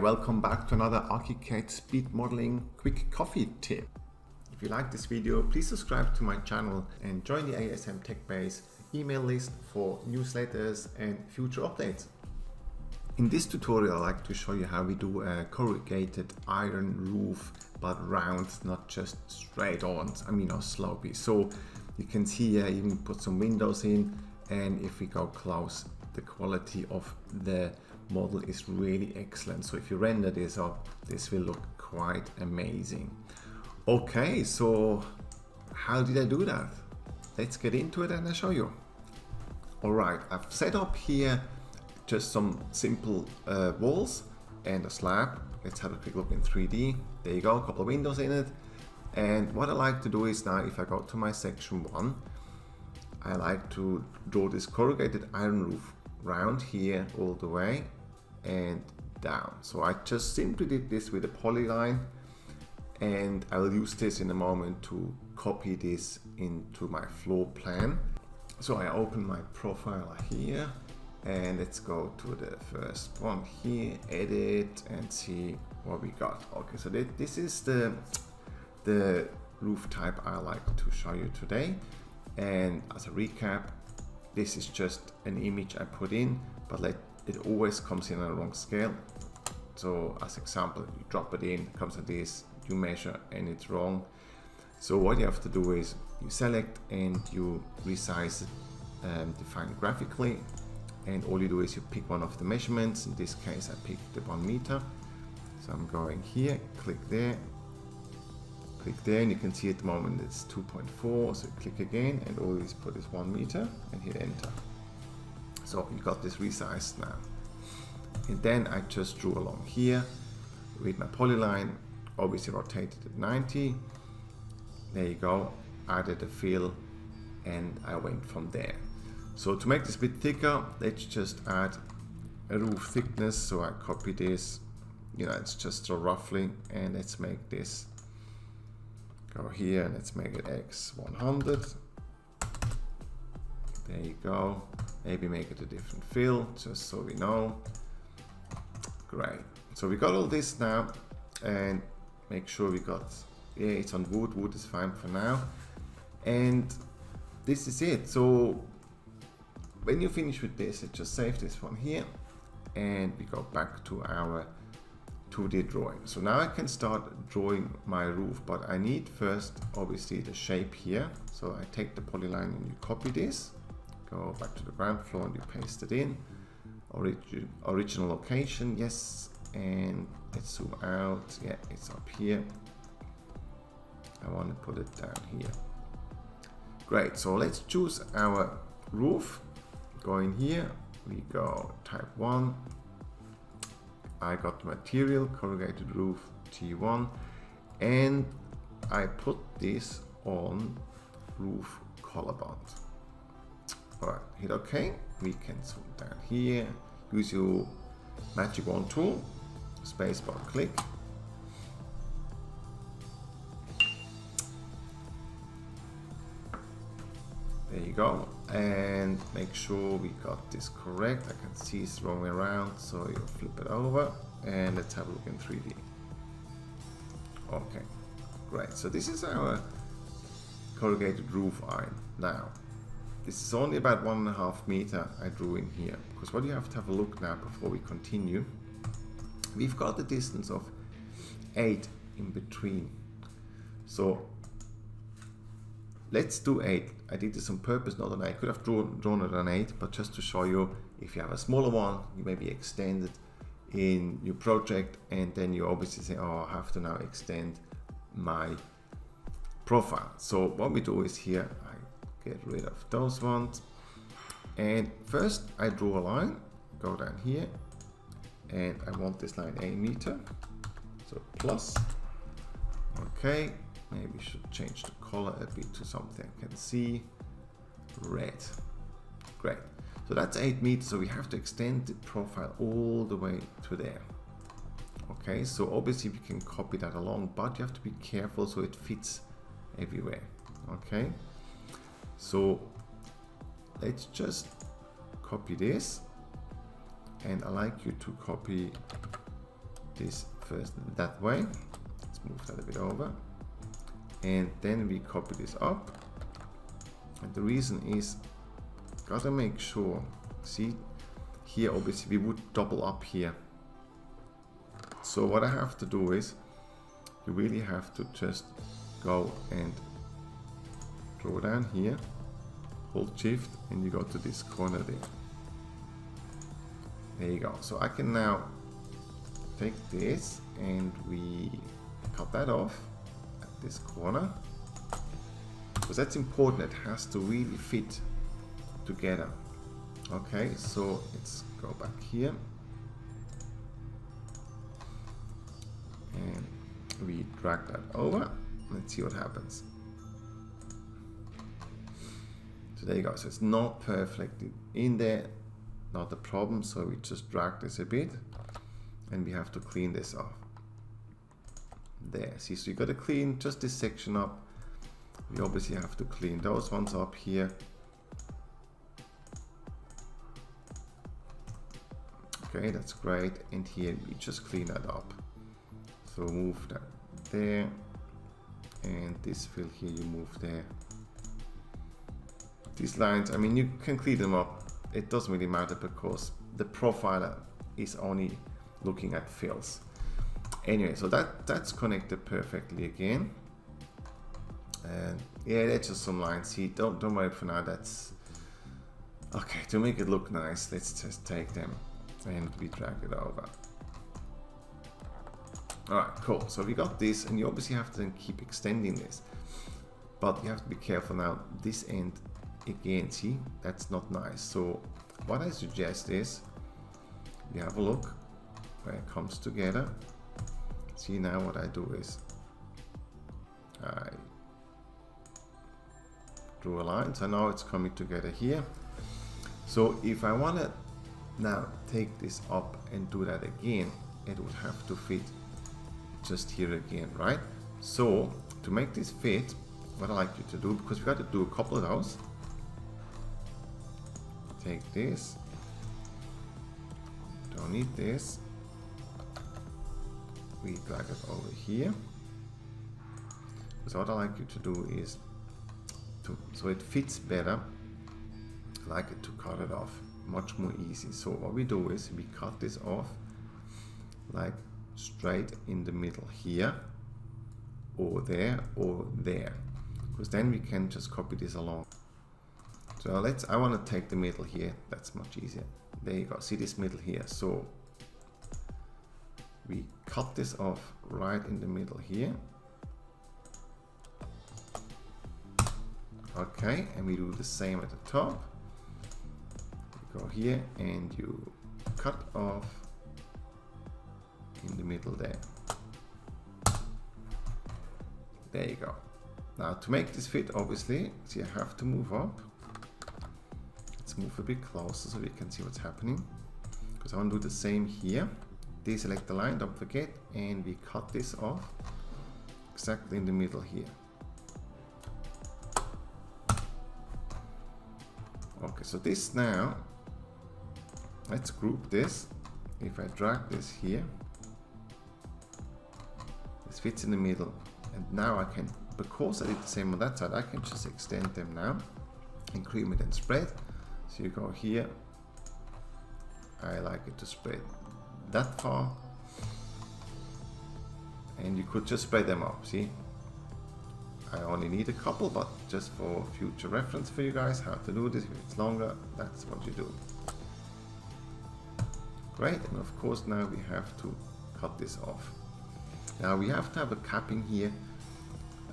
welcome back to another ARCHICAD Speed Modeling quick coffee tip. If you like this video, please subscribe to my channel and join the ASM TechBase email list for newsletters and future updates. In this tutorial, I'd like to show you how we do a corrugated iron roof, but round, not just straight on, or slopey. So you can see here, even put some windows in, and if we go close, the quality of the model is really excellent. So if you render this up, this will look quite amazing. Okay, so how did I do that? Let's get into it and I'll show you. All right, I've set up here just some simple walls and a slab. Let's have a quick look in 3D. There you go, a couple of windows in it. And what I like to do is now, if I go to my section 1, I like to draw this corrugated iron roof round here all the way and down. So I just simply did this with a polyline, and I will use this in a moment to copy this into my floor plan. So I open my profile here and let's go to the first one here, edit, and see what we got. Okay, so this is the roof type I like to show you today. And as a recap, this is just an image I put in, but it always comes in on the wrong scale. So as example, you drop it in, it comes like this, you measure and it's wrong. So what you have to do is you select and you resize it, define graphically, and all you do is you pick one of the measurements. In this case, I picked the 1 meter. So I'm going here, click there, and you can see at the moment it's 2.4. So click again, and all this put is 1 meter and hit enter. So you got this resized now. And then I just drew along here with my polyline, obviously rotated at 90. There you go, added a fill, and I went from there. So to make this a bit thicker, let's just add a roof thickness. So I copy this, it's just so roughly, and let's make this go here, and let's make it X100. There you go. Maybe make it a different fill, just so we know. Great. So we got all this now, and make sure we got, it's on wood. Wood is fine for now. And this is it. So when you finish with this, just save this one here, and we go back to our 2D drawing. So now I can start drawing my roof, but I need first, obviously, the shape here. So I take the polyline and you copy this, go back to the ground floor and you paste it in. Original location, yes, and let's zoom out. Yeah, it's up here. I want to put it down here. Great, so let's choose our roof. Go in here, we go type 1. I got the material, corrugated roof T1, and I put this on roof collarbond. Alright, hit OK. We can zoom down here, use your magic wand tool, spacebar click. There you go, and make sure we got this correct. I can see it's rolling around, so you flip it over and let's have a look in 3D. Okay, great. So this is our corrugated roof iron. Now, this is only about 1.5 meters I drew in here, because what you have to have a look now before we continue, we've got the distance of 8 in between. So let's do 8. I did this on purpose, not on 8. I could have drawn it on 8, but just to show you, if you have a smaller one, you maybe extend it in your project, and then you obviously say, oh, I have to now extend my profile. So what we do is here, I get rid of those ones, and first I draw a line, go down here, and I want this line 8 meter, so plus. Okay, maybe we should change the color a bit to something I can see. Red. Great. So that's 8 meters, so we have to extend the profile all the way to there. Okay, so obviously we can copy that along, but you have to be careful so it fits everywhere. Okay, so let's just copy this, and I like you to copy this first that way. Let's move that a bit over. And then we copy this up. And the reason is, gotta make sure, see, here obviously we would double up here. So what I have to do is, you really have to just go and draw down here, hold shift, and you go to this corner there. There you go. So I can now take this and we cut that off at this corner, because that's important. It has to really fit together. Okay, so let's go back here and we drag that over. Let's see what happens. So there you go. So it's not perfectly in there, not a problem. So we just drag this a bit and we have to clean this off. There, see, so you got to clean just this section up. We obviously have to clean those ones up here. Okay, that's great. And here we just clean that up. So move that there, and this fill here you move there. These lines, I mean, you can clean them up. It doesn't really matter because the profiler is only looking at fills. Anyway, so that's connected perfectly again. And yeah, that's just some lines. See, don't worry for now. That's okay. To make it look nice, let's just take them and we drag it over. Alright, cool. So we got this, and you obviously have to then keep extending this. But you have to be careful now. This end, again, see, that's not nice. So what I suggest is, you have a look where it comes together. See, now what I do is, I draw a line. So now it's coming together here. So if I want to now take this up and do that again, it would have to fit just here again, right? So to make this fit, what I like you to do, because we got to do a couple of those, take this, don't need this, we drag it over here. So what I like you to do is so it fits better, I like it to cut it off much more easy. So what we do is we cut this off like straight in the middle here, or there, because then we can just copy this along. So I want to take the middle here. That's much easier. There you go. See this middle here. So we cut this off right in the middle here. Okay, and we do the same at the top. You go here and you cut off in the middle there. There you go. Now to make this fit, obviously, see, I have to move up. Let's move a bit closer so we can see what's happening, because I want to do the same here. Deselect the line, don't forget, and we cut this off exactly in the middle here. Okay, so this now, let's group this. If I drag this here, this fits in the middle, and now I can, because I did the same on that side, I can just extend them now, increment and spread. So you go here, I like it to spread that far, and you could just spread them up. See, I only need a couple, but just for future reference for you guys how to do this, if it's longer, that's what you do. Great, and of course now we have to cut this off. Now we have to have a capping here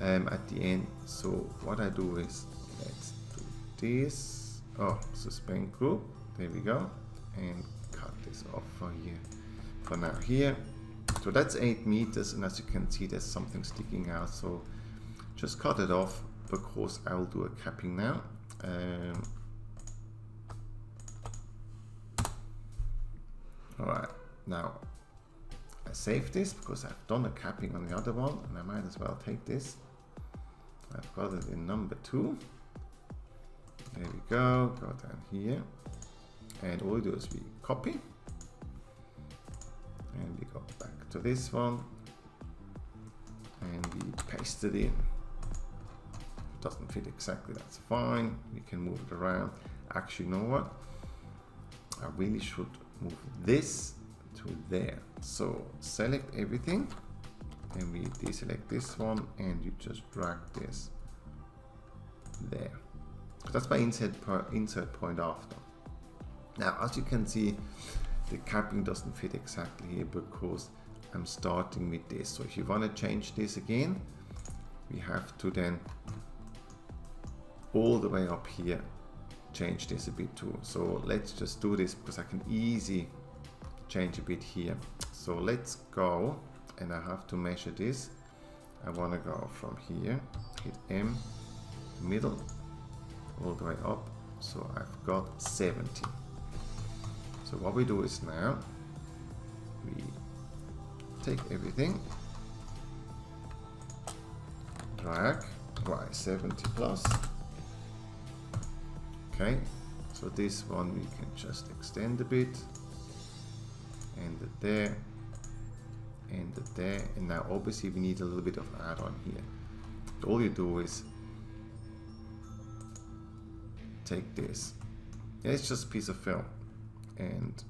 at the end. So what I do is, let's do this. Oh, suspend group. There we go, and cut this off for here. For now here. So that's 8 meters, and as you can see, there's something sticking out. So just cut it off, because I will do a capping now. Alright, now I save this because I've done a capping on the other one, and I might as well take this. I've got it in number 2. There we go, go down here, and all we do is we copy, and we go back to this one and we paste it in. If it doesn't fit exactly, that's fine, we can move it around. Actually, you know what, I really should move this to there. So select everything and we deselect this one and you just drag this there. That's my insert point after. Now, as you can see, the capping doesn't fit exactly here because I'm starting with this. So if you want to change this again, we have to then all the way up here change this a bit too. So let's just do this because I can easily change a bit here. So let's go, and I have to measure this. I want to go from here, hit M, middle, all the way up. So I've got 70. So what we do is now we take everything, drag, right, 70 plus. Okay, so this one we can just extend a bit, and there, and there, and now obviously we need a little bit of add-on here. All you do is take this, it's just a piece of film, and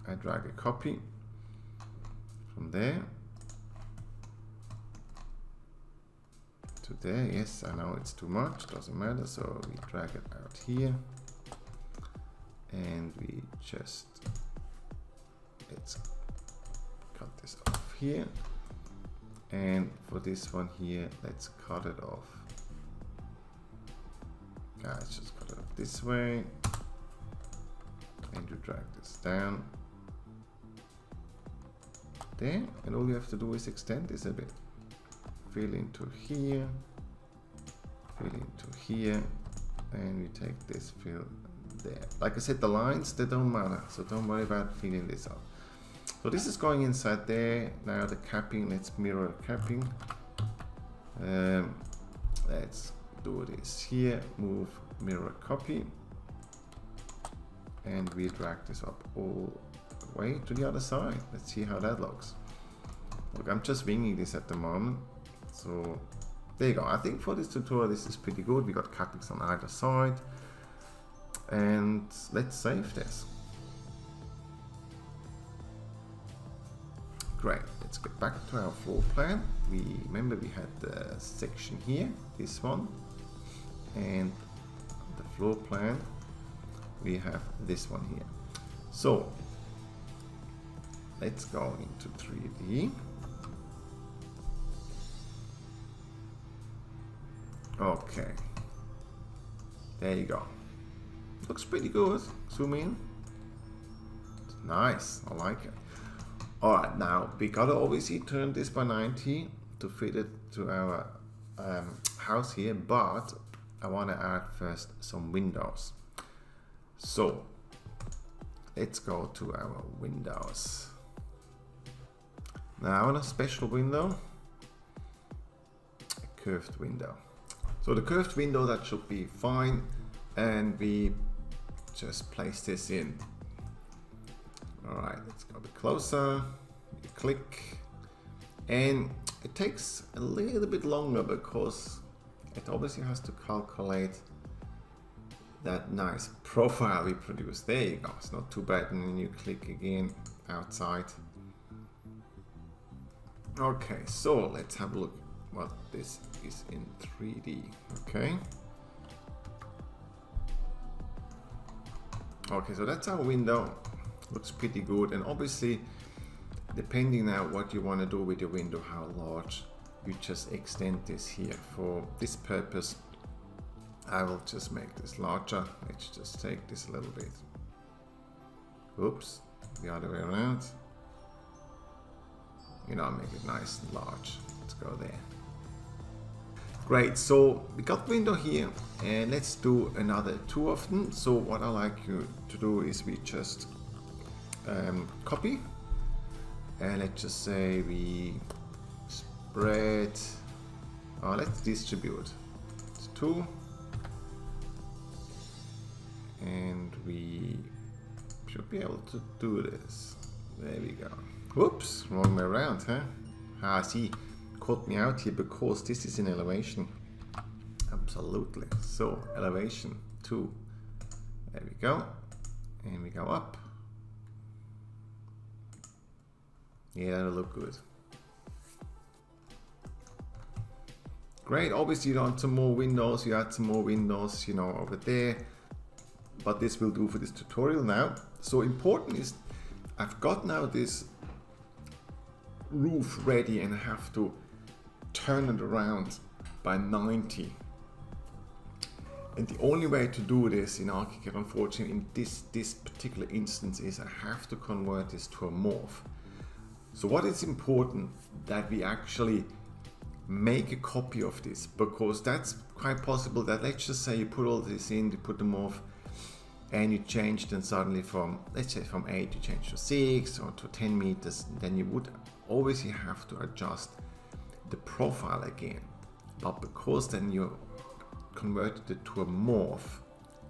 I drag a copy from there to there. Yes, I know it's too much, doesn't matter, so we drag it out here and we just, let's cut this off here, and for this one here, let's cut it off. Let's just cut it off this way, and you drag this down there, and all you have to do is extend this a bit. Fill into here, fill into here, and we take this fill there. Like I said, the lines, they don't matter, so don't worry about filling this up. So this is going inside there. Now the capping, let's mirror capping. Let's do this here, move mirror copy, and we drag this up all the way to the other side. Let's see how that looks. Look, I'm just winging this at the moment. So there you go. I think for this tutorial this is pretty good. We got cappings on either side, and let's save this. Great, let's get back to our floor plan. We remember we had the section here, this one, and the floor plan we have this one here. So let's go into 3D. Okay, there you go. Looks pretty good. Zoom in. It's nice, I like it. Alright, now we gotta obviously turn this by 90 to fit it to our house here, but I want to add first some windows. So let's go to our windows. Now I want a special window, a curved window. So the curved window, that should be fine, and we just place this in. Alright, let's go a bit closer, you click, and it takes a little bit longer because it obviously has to calculate that nice profile we produced. There you go, it's not too bad, and then you click again outside. Okay, so let's have a look what this is in 3D. Okay. Okay, so that's our window. Looks pretty good, and obviously depending now what you want to do with your window, how large, you just extend this here. For this purpose I will just make this larger. Let's just take this a little bit. Oops, the other way around. You know, make it nice and large. Let's go there. Great, so we got window here, and let's do another two of them. So what I like you to do is we just copy, and let's just say we spread, let's distribute. It's 2, and we should be able to do this. There we go. Whoops, wrong way around, huh? Ah, see, caught me out here because this is in elevation. Absolutely. So, elevation 2. There we go. And we go up. Yeah, that'll look good. Great. Obviously, you want some more windows. You add some more windows, you know, over there. But this will do for this tutorial now. So important is, I've got now this roof ready and I have to turn it around by 90. And the only way to do this in ARCHICAD, unfortunately, in this particular instance, is I have to convert this to a morph. So what is important that we actually make a copy of this, because that's quite possible that, let's just say you put all this in, you put the morph, and you change then suddenly from, let's say from 8 you change to 6 or to 10 meters, then you would obviously have to adjust the profile again. But because then you converted it to a morph,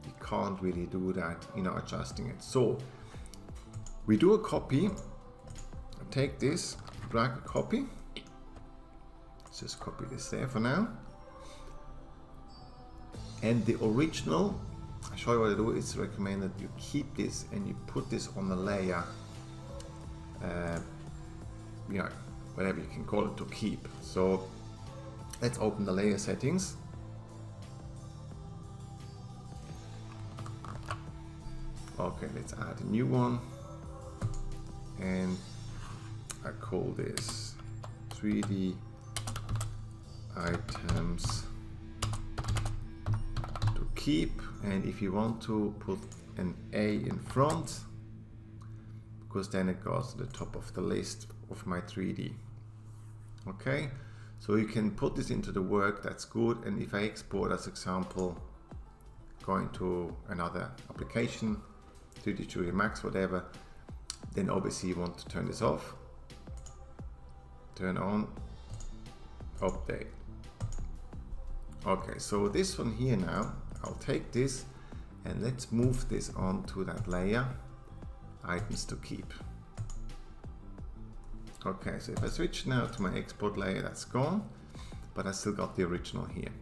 you can't really do that, you know, adjusting it. So we do a copy. Take this, drag a copy. Let's just copy this there for now. And the original, I'll show you what I do. It's recommended you keep this and you put this on the layer, you know, whatever you can call it, to keep. So let's open the layer settings. Okay, let's add a new one. And I call this 3D items to keep, and if you want to put an A in front, because then it goes to the top of the list of my 3D. Okay, so you can put this into the work, that's good. And if I export as example, going to another application, 3D Studio Max, whatever, then obviously you want to turn this off. Turn on, update. Okay, so this one here now, I'll take this and let's move this onto that layer, items to keep. Okay, so if I switch now to my export layer, that's gone, but I still got the original here.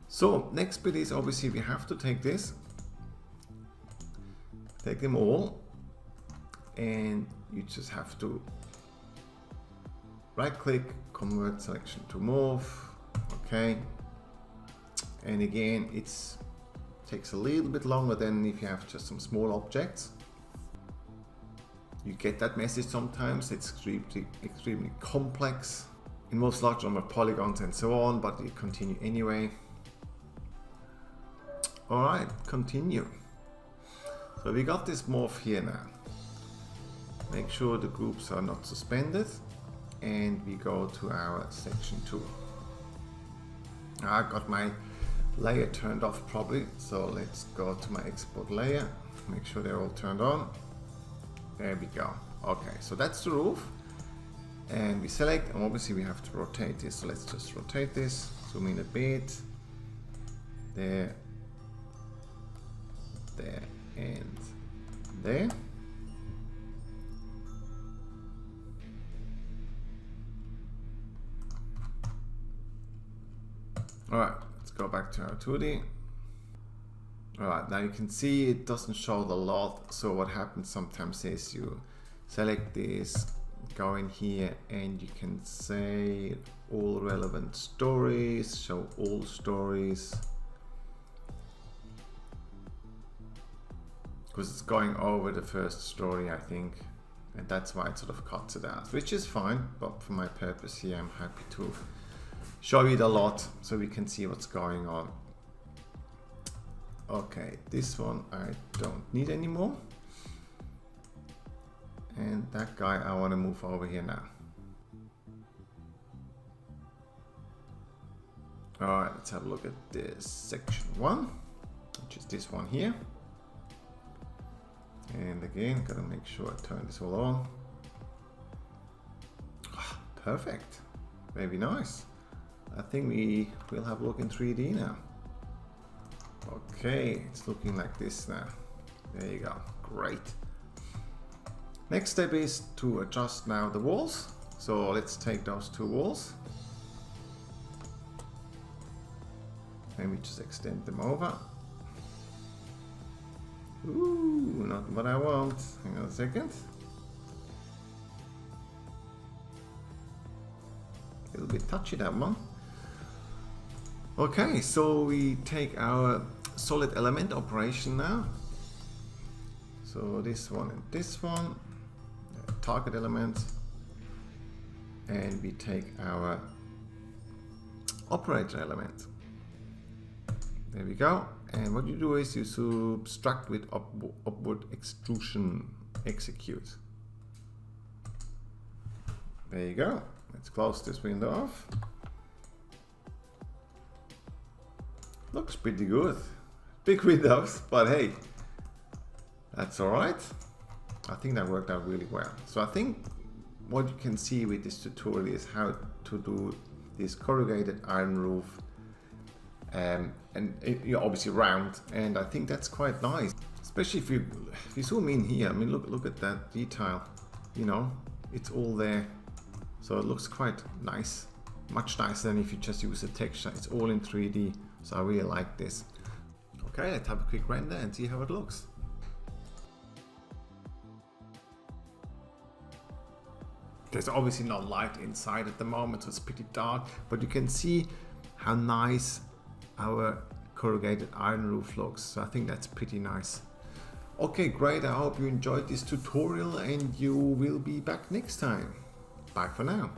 So next bit is obviously we have to take this, take them all, and you just have to right click, convert selection to morph. Okay, and again it takes a little bit longer than if you have just some small objects. You get that message sometimes. It's extremely complex, involves large number of polygons and so on, but you continue anyway. All right, continue. So we got this morph here now. Make sure the groups are not suspended. And we go to our section 2. I got my layer turned off probably, so let's go to my export layer, make sure they're all turned on. There we go. Okay, so that's the roof, and we select, and obviously we have to rotate this, so let's just rotate this, zoom in a bit, there, there, and there. Alright, let's go back to our 2D. Alright, now you can see it doesn't show the lot. So what happens sometimes is you select this, go in here, and you can say all relevant stories, show all stories. Because it's going over the first story, I think. And that's why it sort of cuts it out, which is fine. But for my purpose here, I'm happy to show you the lot so we can see what's going on. Okay, this one I don't need anymore. And that guy I want to move over here now. Alright, let's have a look at this section 1, which is this one here. And again, gotta make sure I turn this all on. Ah, perfect. Very nice. I think we will have a look in 3D now. Okay, it's looking like this now. There you go. Great. Next step is to adjust now the walls. So let's take those two walls and we just extend them over. Ooh, not what I want. Hang on a second. A little bit touchy, that one. Okay, so we take our solid element operation now. So this one and this one, target element, and we take our operator element. There we go. And what you do is you subtract with upward extrusion, execute. There you go. Let's close this window off. Looks pretty good. Big windows, but hey, that's all right. I think that worked out really well. So I think what you can see with this tutorial is how to do this corrugated iron roof, and you're obviously round, and I think that's quite nice, especially if you zoom in here. I mean, look at that detail, you know, it's all there, so it looks quite nice, much nicer than if you just use a texture. It's all in 3D, so I really like this. Okay, let's have a quick render and see how it looks. There's obviously no light inside at the moment, so it's pretty dark, but you can see how nice our corrugated iron roof looks. So I think that's pretty nice. Okay, great. I hope you enjoyed this tutorial and you will be back next time. Bye for now.